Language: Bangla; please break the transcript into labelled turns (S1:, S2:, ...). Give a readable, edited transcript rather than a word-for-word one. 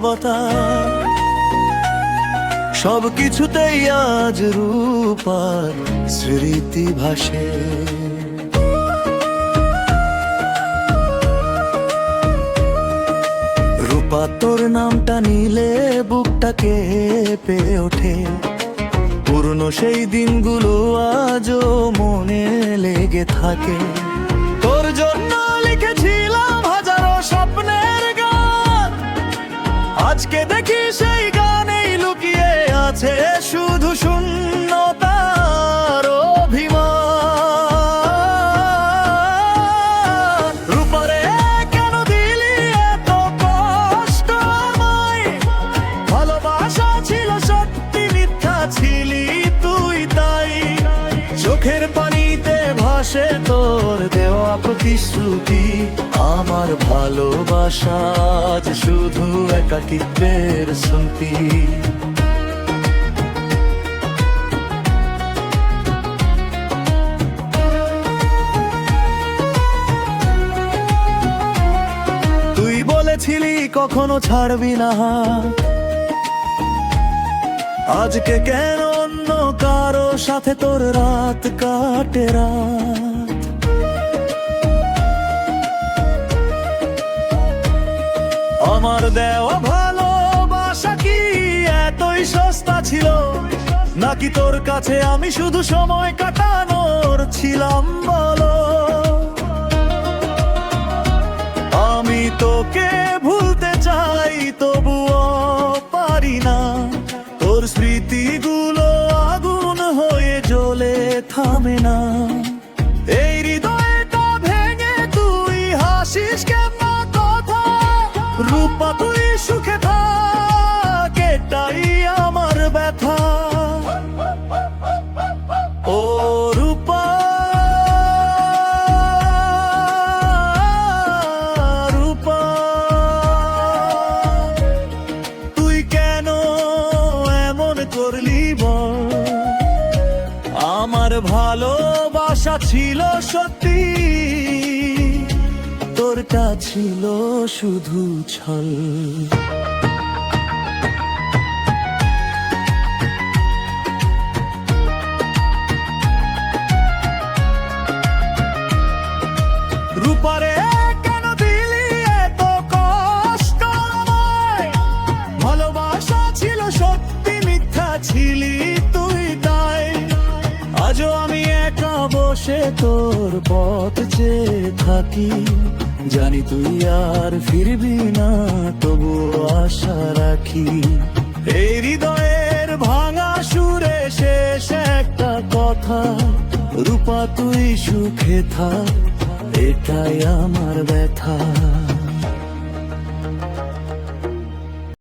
S1: অবতার। সব কিছুতেই আজ রূপার স্মৃতি ভাসে। রূপা তোর নামটা নিলে বুকটা কেঁপে ওঠে। পুরনো সেই দিনগুলো আজও মনে লেগে থাকে। তোর জন্য লিখেছিলাম হাজারো স্বপ্নের গান, আজকে দেখি সেই গানেই লুকিয়ে আছে শুধু শূন্যতার অভিমান। রূপারে কেন দিলি এত কষ্ট আমায়? ভালোবাসা ছিল সত্যি, মিথ্যা ছিলি তুই তাই। চোখের পানিতে ভাসে তোর দেওয়া প্রতিশ্রুতি। আমার ভালোবাসা আজ শুধু একাকিত্বের স্মৃতি। তুই বলেছিলি কখনো ছাড়বি না, আজকে কেন অন্য কারো সাথে তোর রাত কাটে রাত? আমার দেওয়া ভালোবাসা কি এতই সস্তা ছিল, নাকি তোর কাছে আমি শুধু সময় কাটানোর ছিলাম বলো? আমি তোকে ভুলতে চাই তবুও পারি না। তোর স্মৃতিগুলো আগুন হয়ে জ্বলে থামে না। এই হৃদয়টা ভেঙে তুই হাসিস কেমন কথা? রূপা তুই সুখে থাক, এটাই আমার ব্যথা। ও রূপা, রূপা তুই কেন এমন করলি বল? আমার ভালোবাসা ছিল সত্যি, তোরটা ছিল শুধু ছল। রূপারে কেন দিলি এত কষ্ট আমায়? ভালোবাসা ছিল সত্যি, মিথ্যা ছিলি তুই তাই। আজও আমি একা বসে তোর পথ চেয়ে থাকি। জানি তুই আর ফিরবি না, তবু আশা রাখি। এই হৃদয়ের ভাঙা সুরে শেষ একটা কথা, রূপা তুই সুখে থাক, এটাই আমার ব্যথা।